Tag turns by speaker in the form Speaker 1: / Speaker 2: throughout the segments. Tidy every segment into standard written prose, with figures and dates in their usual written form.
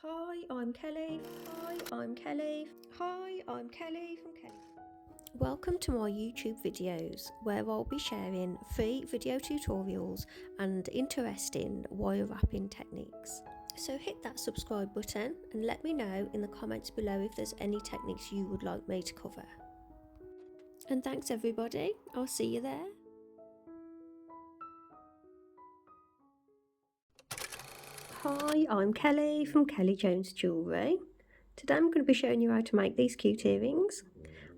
Speaker 1: Hi, I'm Kelly. Hi, I'm Kelly. Hi, I'm Kelly from Kelly. Welcome to my YouTube videos where I'll be sharing free video tutorials and interesting wire wrapping techniques. So hit that subscribe button and let me know in the comments below if there's any techniques you would like me to cover. And thanks everybody, I'll see you there. Hi, I'm Kelly from Kelly Jones Jewellery. Today I'm going to be showing you how to make these cute earrings.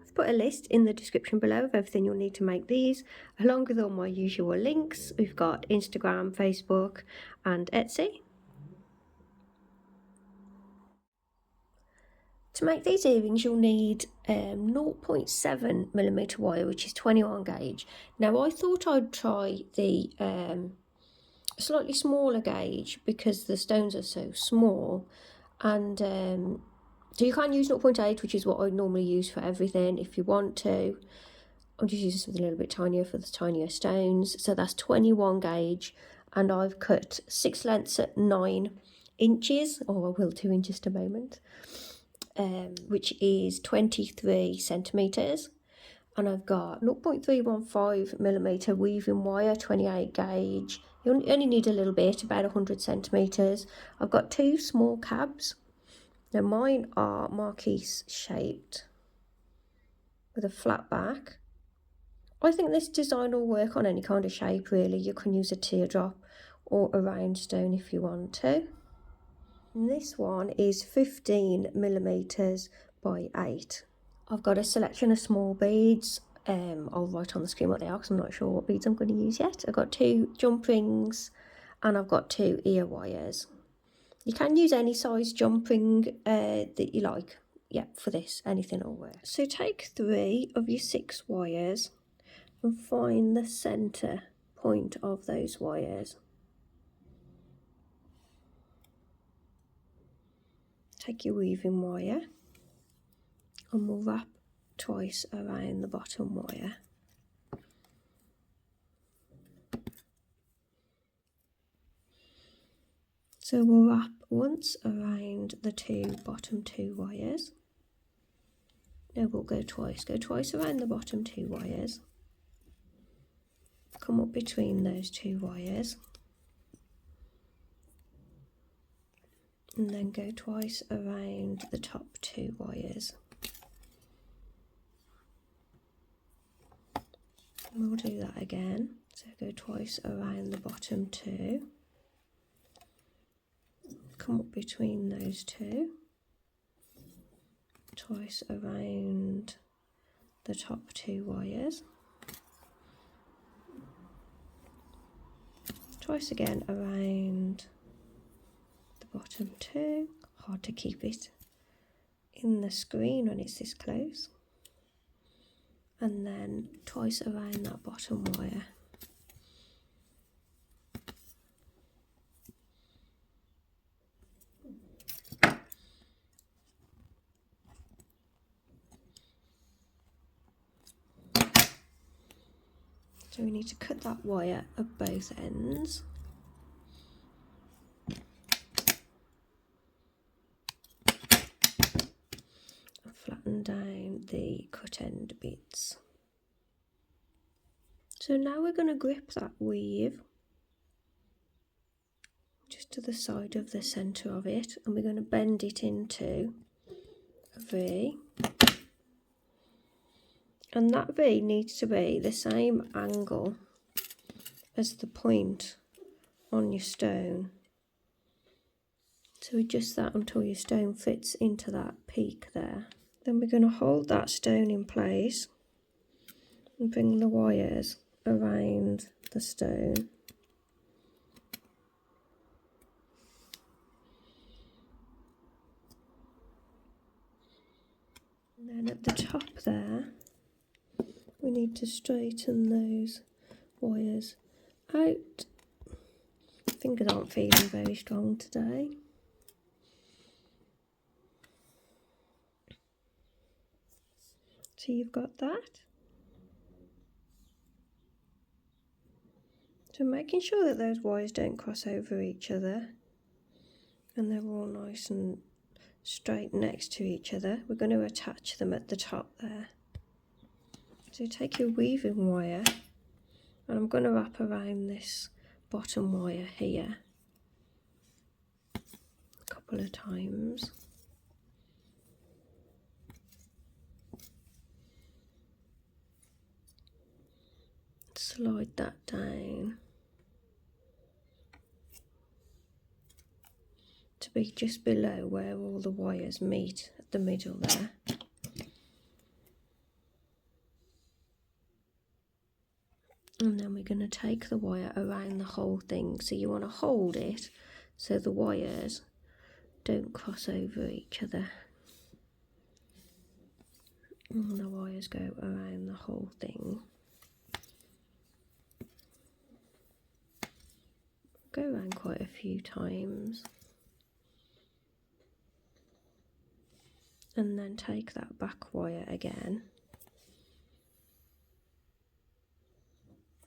Speaker 1: I've put a list in the description below of everything you'll need to make these, along with all my usual links. We've got Instagram, Facebook and Etsy. To make these earrings you'll need 0.7mm wire, which is 21 gauge. Now I thought I'd try the slightly smaller gauge because the stones are so small, and so you can use 0.8, which is what I normally use for everything if you want to. I'll just use something a little bit tinier for the tinier stones. So that's 21 gauge, and I've cut 6 lengths at 9 inches, or I will do in just a moment, which is 23 centimetres. And I've got 0.315mm weaving wire, 28 gauge. You only need a little bit, about 100 centimetres. I've got 2 small cabs. Now mine are marquise shaped with a flat back. I think this design will work on any kind of shape really. You can use a teardrop or a round stone if you want to. And this one is 15mm by 8. I've got a selection of small beads. I'll write on the screen what they are because I'm not sure what beads I'm going to use yet. I've got 2 jump rings and I've got 2 ear wires. You can use any size jump ring that you like. Yeah, for this, anything will work. So take 3 of your 6 wires and find the centre point of those wires. Take your weaving wire and we'll wrap twice around the bottom wire. So we'll wrap once around the bottom 2 wires. No, we'll go twice around the bottom 2 wires. Come up between those 2 wires. And then go twice around the top 2 wires. And we'll do that again. So go twice around the bottom 2. Come up between those 2. Twice around the top 2 wires. Twice again around the bottom 2. Hard to keep it in the screen when it's this close. And then twice around that bottom wire. So we need to cut that wire at both ends. And flatten down the cut end bits. So now we're going to grip that weave just to the side of the centre of it, and we're going to bend it into a V. And that V needs to be the same angle as the point on your stone. So adjust that until your stone fits into that peak there. Then we're going to hold that stone in place and bring the wires around the stone. And then at the top there, we need to straighten those wires out. Fingers aren't feeling very strong today. So you've got that. So making sure that those wires don't cross over each other. and they're all nice and straight next to each other. We're going to attach them at the top there. So take your weaving wire, and I'm going to wrap around this bottom wire here a couple of times. Slide that down to be just below where all the wires meet at the middle there. And then we're going to take the wire around the whole thing. So you want to hold it so the wires don't cross over each other. And the wires go around the whole thing. Go around quite a few times. And then take that back wire again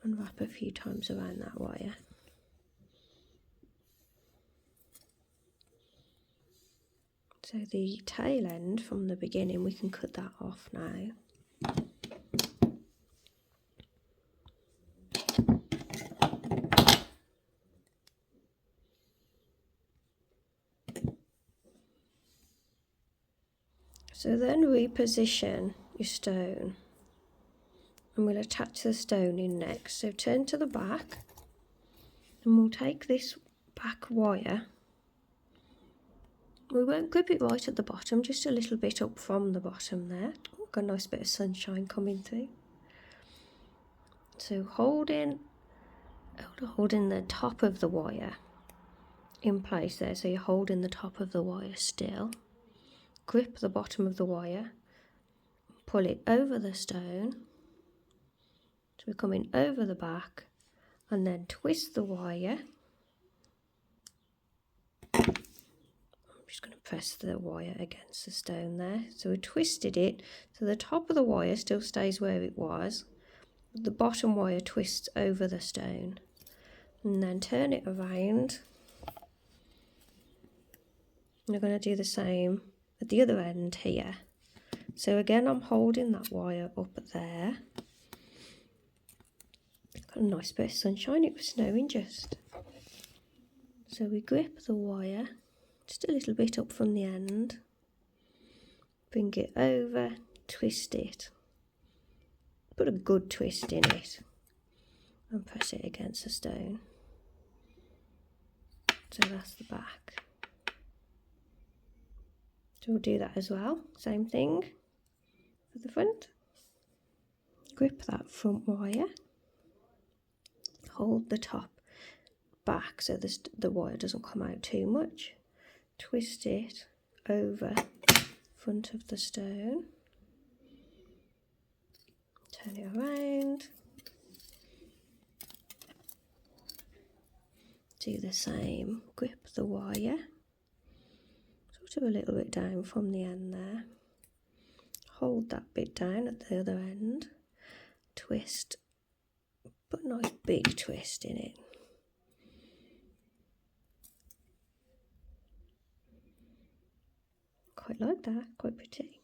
Speaker 1: and wrap a few times around that wire. So the tail end from the beginning, we can cut that off now. So then reposition your stone, and we'll attach the stone in next. So turn to the back, and we'll take this back wire. We won't grip it right at the bottom, just a little bit up from the bottom there. Oh, got a nice bit of sunshine coming through. So holding the top of the wire in place there, so you're holding the top of the wire still. Grip the bottom of the wire, pull it over the stone, so we're coming over the back, and then twist the wire. I'm just going to press the wire against the stone there. So we twisted it, so the top of the wire still stays where it was, but the bottom wire twists over the stone, and then turn it around. We're going to do the same at the other end here. So again, I'm holding that wire up there. Got a nice bit of sunshine, it was snowing just. So we grip the wire just a little bit up from the end, bring it over, twist it, put a good twist in it, and press it against the stone. So that's the back. So we'll do that as well, same thing for the front. Grip that front wire, hold the top back so the wire doesn't come out too much, twist it over front of the stone, turn it around, do the same, grip the wire, sort of a little bit down from the end there, hold that bit down at the other end, twist, put a nice big twist in it. Quite like that, quite pretty.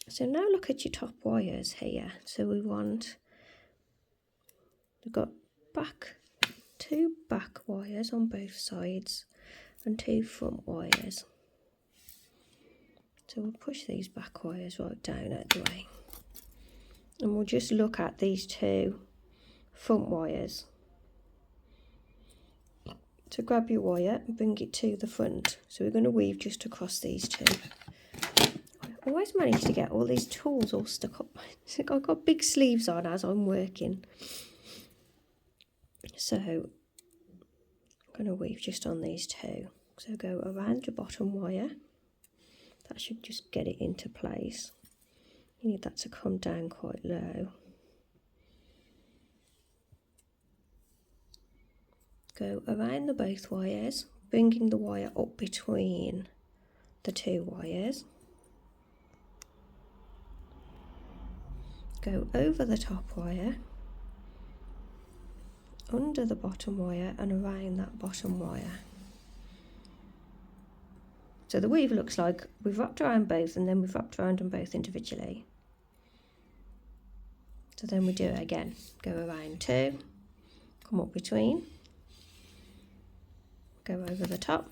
Speaker 1: So now look at your top wires here. So we've got two back wires on both sides and two front wires. So we'll push these back wires right down out the way. And we'll just look at these two front wires. So grab your wire and bring it to the front. So we're going to weave just across these two. I always manage to get all these tools all stuck up. I've got big sleeves on as I'm working. So I'm going to weave just on these two. So go around your bottom wire. That should just get it into place. You need that to come down quite low. Go around the both wires, bringing the wire up between the two wires. Go over the top wire, under the bottom wire and around that bottom wire. So the weave looks like we've wrapped around both and then we've wrapped around them both individually. So then we do it again, go around 2, come up between, go over the top,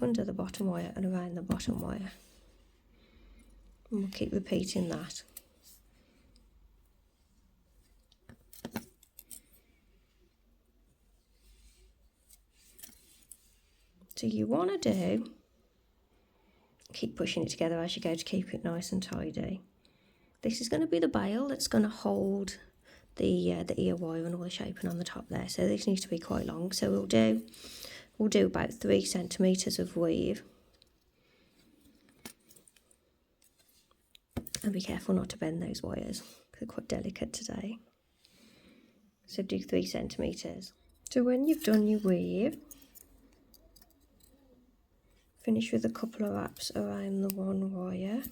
Speaker 1: under the bottom wire and around the bottom wire. And we'll keep repeating that. So you want to do, keep pushing it together as you go to keep it nice and tidy. This is going to be the bail that's going to hold the ear wire and all the shaping on the top there. So this needs to be quite long. So we'll do about 3 centimetres of weave. And be careful not to bend those wires, because they're quite delicate today. So do 3 centimetres. So when you've done your weave, finish with a couple of wraps around the one wire.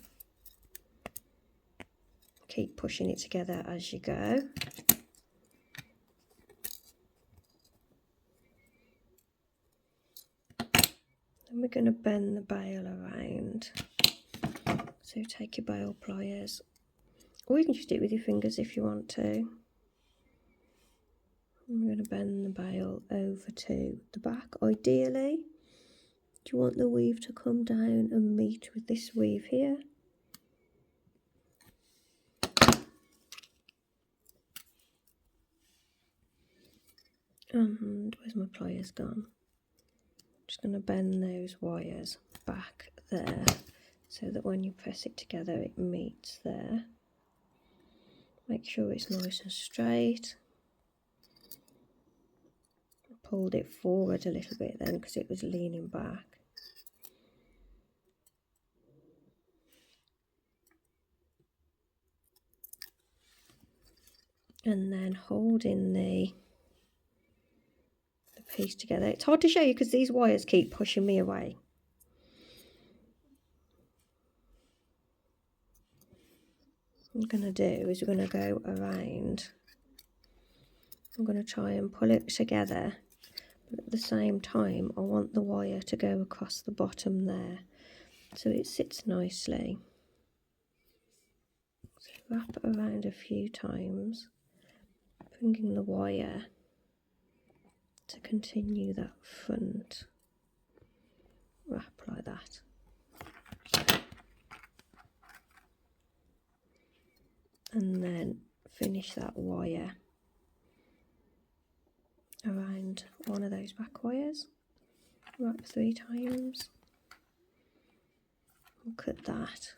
Speaker 1: Keep pushing it together as you go. Then we're going to bend the bail around. So take your bail pliers, or you can just do it with your fingers if you want to. And we're going to bend the bail over to the back. Ideally, do you want the weave to come down and meet with this weave here? And where's my pliers gone? Just going to bend those wires back there so that when you press it together it meets there. Make sure it's nice and straight. I pulled it forward a little bit then because it was leaning back. And then holding the piece together. It's hard to show you because these wires keep pushing me away. What I'm going to do is we're going to go around. I'm going to try and pull it together, but at the same time I want the wire to go across the bottom there so it sits nicely. So wrap it around a few times, bringing the wire to continue that front wrap like that. And then finish that wire around one of those back wires. Wrap 3 times. We'll cut that.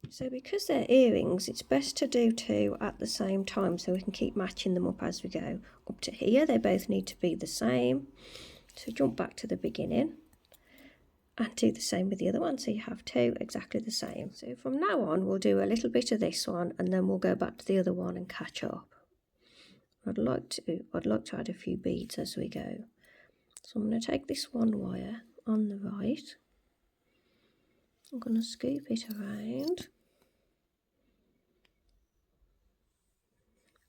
Speaker 1: So because they're earrings, it's best to do 2 at the same time so we can keep matching them up as we go. Up to here, they both need to be the same. So jump back to the beginning and do the same with the other one. So you have 2 exactly the same. So from now on, we'll do a little bit of this one and then we'll go back to the other one and catch up. I'd like to add a few beads as we go. So I'm going to take this one wire on the right. I'm going to scoop it around.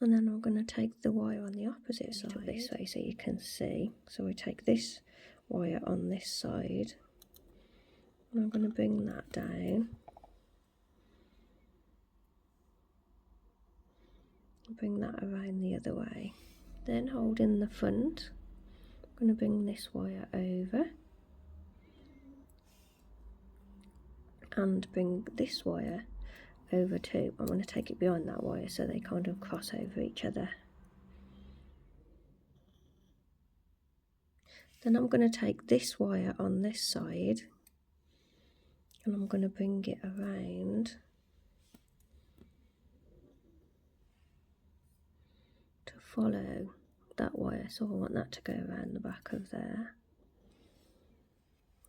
Speaker 1: And then I'm going to take the wire on the opposite side this way so you can see. So we take this wire on this side. And I'm going to bring that down. Bring that around the other way. Then holding the front, I'm going to bring this wire over. And bring this wire over too. I'm going to take it behind that wire so they kind of cross over each other. Then I'm going to take this wire on this side and I'm going to bring it around to follow that wire. So I want that to go around the back of there.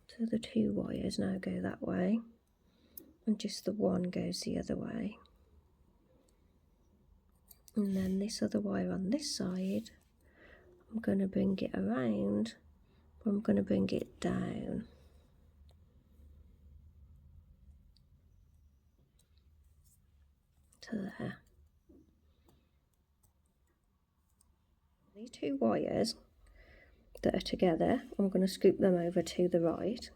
Speaker 1: So the 2 wires now go that way and just the one goes the other way. And then this other wire on this side, I'm going to bring it around, but I'm going to bring it down. To there. two wires that are together. I'm going to scoop them over to the right.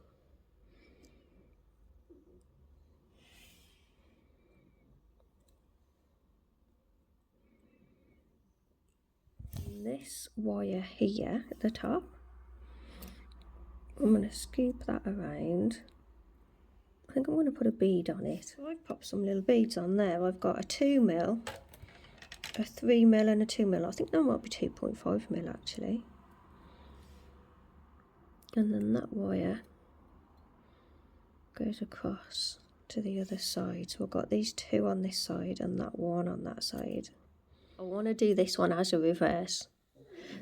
Speaker 1: And this wire here at the top, I'm going to scoop that around. I think I'm going to put a bead on it. So I've popped some little beads on there. I've got a 2mm, a 3mm and a 2mm. I think that might be 2.5mm actually. And then that wire goes across to the other side. So I've got these two on this side and that one on that side. I want to do this one as a reverse.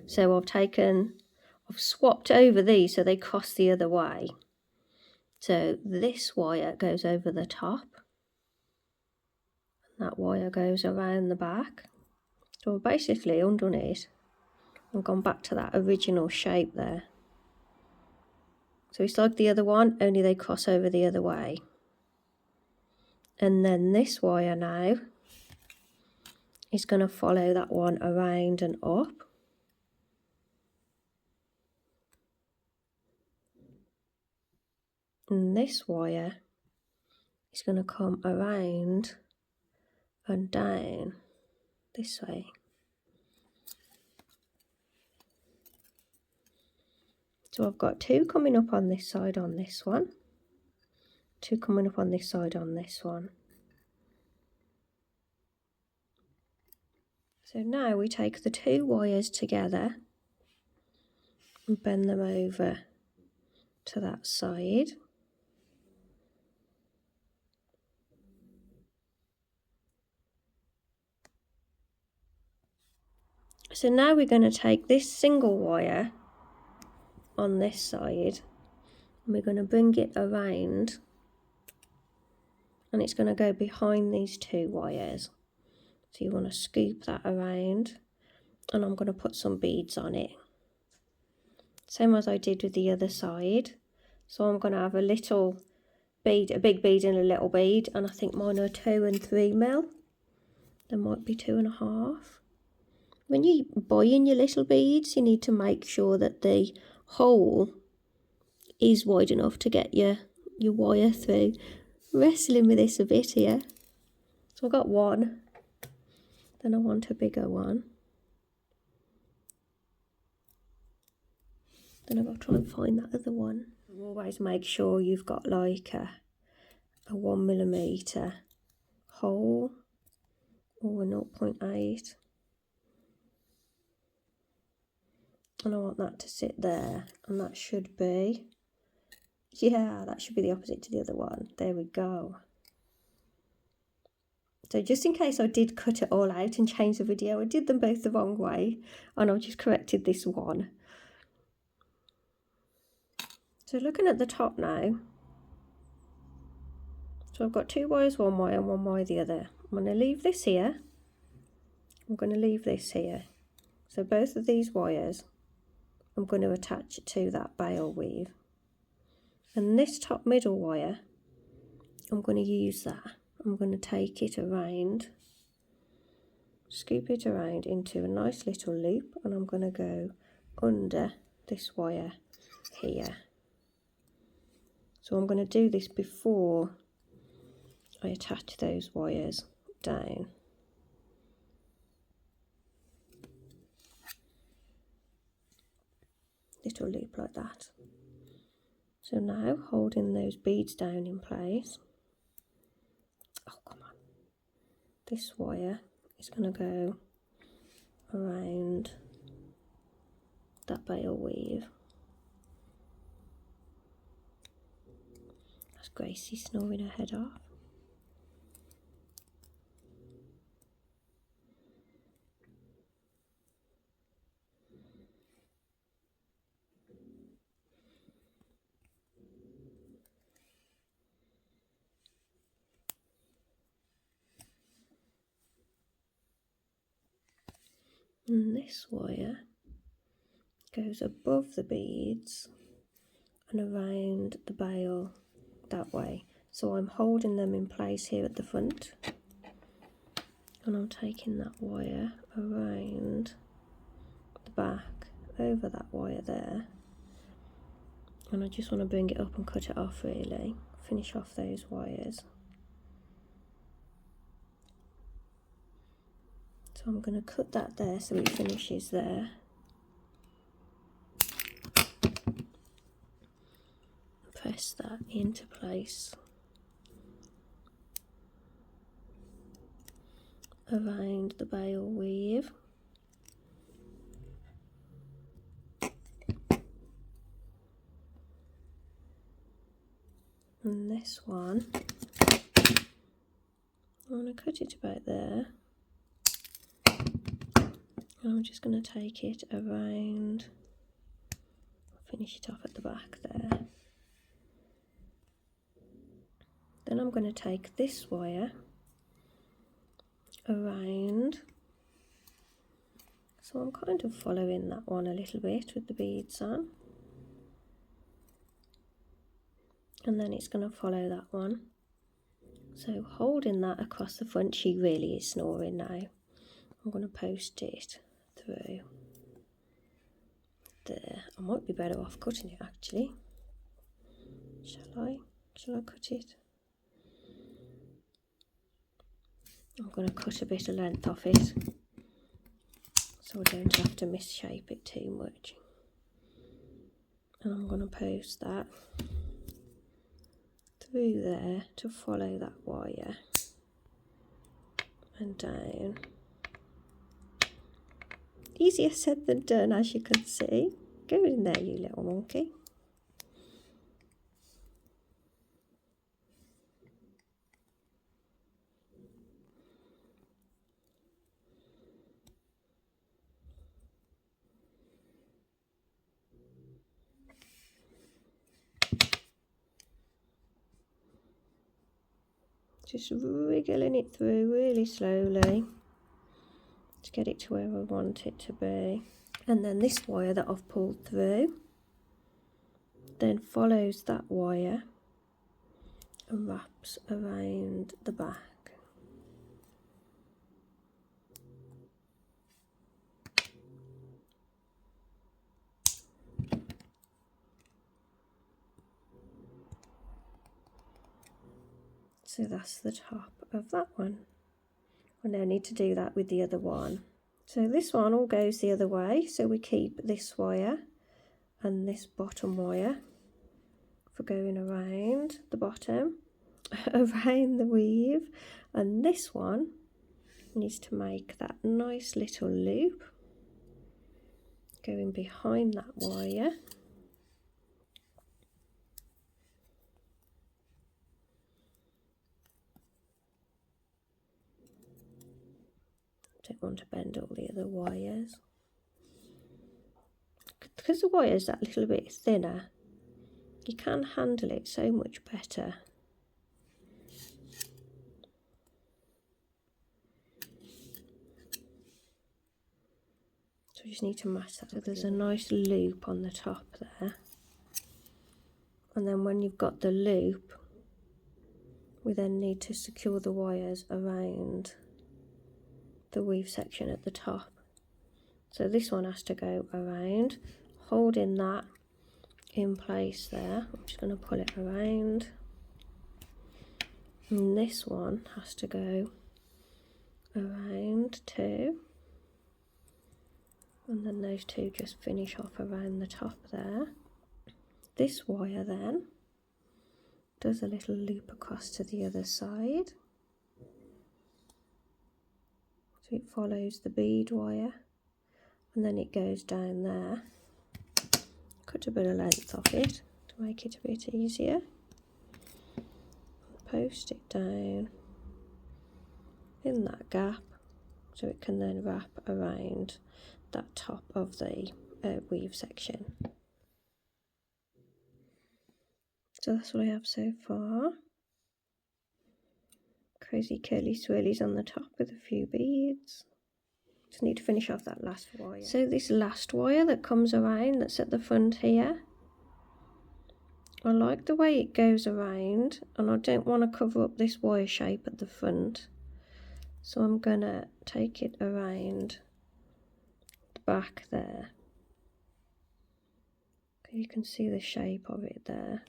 Speaker 1: So I've swapped over these so they cross the other way. So this wire goes over the top. And that wire goes around the back. So I've basically undone it and gone back to that original shape there. So it's like the other one, only they cross over the other way. And then this wire now is going to follow that one around and up. And this wire is going to come around and down this way. So I've got two coming up on this side on this one, two coming up on this side on this one. So now we take the two wires together and bend them over to that side. So now we're going to take this single wire on this side and we're going to bring it around, and it's going to go behind these two wires. So you want to scoop that around, and I'm going to put some beads on it. Same as I did with the other side. So I'm going to have a little bead, a big bead and a little bead, and I think mine are 2 and 3mm. There might be 2.5. When you're buying your little beads, you need to make sure that the hole is wide enough to get your wire through. Wrestling with this a bit here. So I've got one, then I want a bigger one. Then I've got to try and find that other one. Always make sure you've got like a 1mm hole or a 0.8. And I want that to sit there, and that should be, yeah, that should be the opposite to the other one. There we go. So just in case I did cut it all out and change the video, I did them both the wrong way, and I've just corrected this one. So looking at the top now, so I've got two wires one way and one wire the other. I'm going to leave this here. I'm going to leave this here. So both of these wires, I'm going to attach it to that bail weave. And this top middle wire, I'm going to use that. I'm going to take it around, scoop it around into a nice little loop, and I'm going to go under this wire here. So I'm going to do this before I attach those wires down. Little loop like that. So now holding those beads down in place. Oh, come on. This wire is going to go around that bail weave. That's Gracie snoring her head off. And this wire goes above the beads and around the bail that way. So I'm holding them in place here at the front, and I'm taking that wire around the back over that wire there, and I just want to bring it up and cut it off really, finish off those wires. So I'm going to cut that there so it finishes there. Press that into place around the bale weave. And this one, I'm going to cut it about there. And I'm just going to take it around, finish it off at the back there. Then I'm going to take this wire around, so I'm kind of following that one a little bit with the beads on, and then it's going to follow that one. So holding that across the front, she really is snoring now. I'm going to post it through there. I might be better off cutting it actually. Shall I cut it? I'm going to cut a bit of length off it so I don't have to misshape it too much. And I'm going to post that through there to follow that wire and down. Easier said than done, as you can see. Go in there, you little monkey. Just wriggling it through really slowly to get it to where I want it to be. And then this wire that I've pulled through then follows that wire and wraps around the back. So that's the top of that one. I now need to do that with the other one. So this one all goes the other way, so we keep this wire and this bottom wire for going around the bottom, around the weave, and this one needs to make that nice little loop going behind that wire. Don't want to bend all the other wires. Because the wire is that little bit thinner, you can handle it so much better. So we just need to match that. So there's a nice loop on the top there. And then when you've got the loop, we then need to secure the wires around the weave section at the top. So this one has to go around, holding that in place there. I'm just going to pull it around, and this one has to go around too, and then those two just finish off around the top there. This wire then does a little loop across to the other side, so it follows the bead wire, and then it goes down there. Cut a bit of length off it to make it a bit easier. Post it down in that gap so it can then wrap around that top of the weave section. So that's what I have so far. Crazy curly swirlies on the top with a few beads. Just need to finish off that last wire. So this last wire that comes around, that's at the front here, I like the way it goes around, and I don't want to cover up this wire shape at the front, so I'm gonna take it around back there. You can see the shape of it there.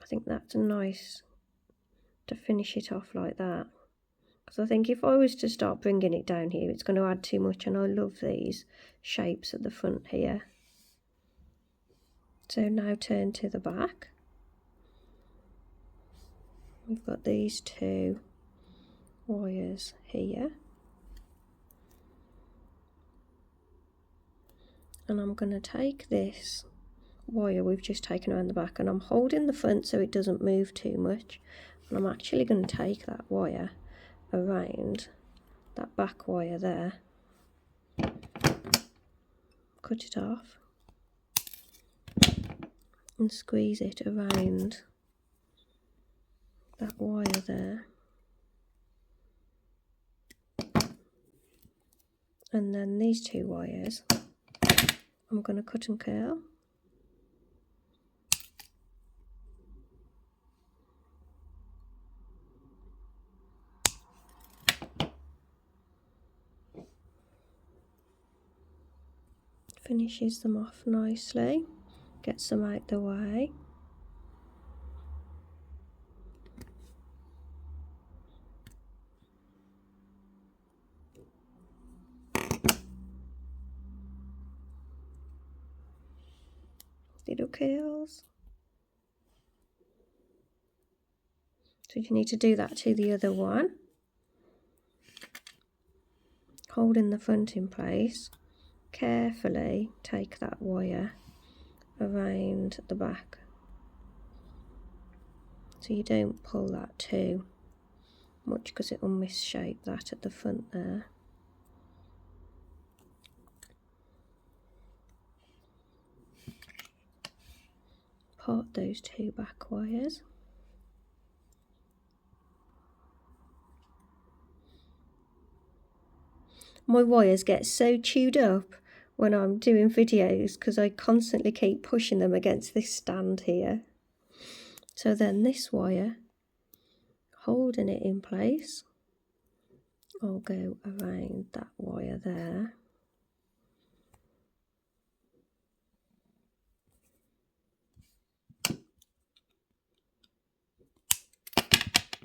Speaker 1: I think that's nice to finish it off like that, because I think if I was to start bringing it down here, it's going to add too much, and I love these shapes at the front here. So now turn to the back. We've got these two wires here, and I'm going to take this wire we've just taken around the back, and I'm holding the front so it doesn't move too much, and I'm actually going to take that wire around that back wire there, cut it off and squeeze it around that wire there, and then these two wires I'm going to cut and curl. Finishes them off nicely, gets them out the way. Little curls. So you need to do that to the other one, holding the front in place. Carefully take that wire around the back so you don't pull that too much, because it will misshape that at the front there. Part those two back wires. My wires get so chewed up when I'm doing videos because I constantly keep pushing them against this stand here. So then this wire, holding it in place, I'll go around that wire there.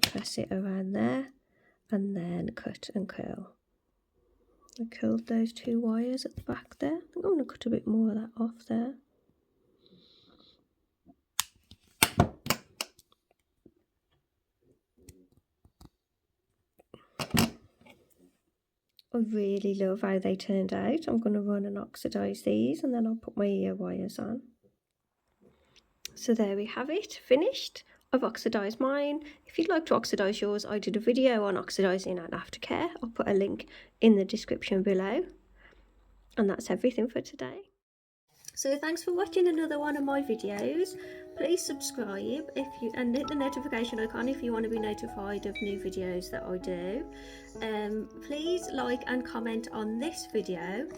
Speaker 1: Press it around there and then cut and curl. I curled those two wires at the back there. I think I'm going to cut a bit more of that off there. I really love how they turned out. I'm going to run and oxidise these, and then I'll put my ear wires on. So there we have it, finished. I've oxidised mine. If you'd like to oxidise yours, I did a video on oxidising and aftercare. I'll put a link in the description below. And that's everything for today. So thanks for watching another one of my videos. Please subscribe and hit the notification icon if you want to be notified of new videos that I do. Please like and comment on this video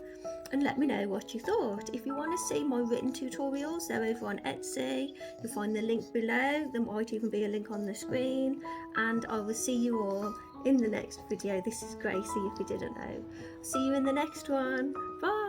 Speaker 1: and let me know what you thought. If you want to see my written tutorials, they're over on Etsy. You'll find the link below. There might even be a link on the screen. And I will see you all in the next video. This is Gracie, if you didn't know. See you in the next one. Bye.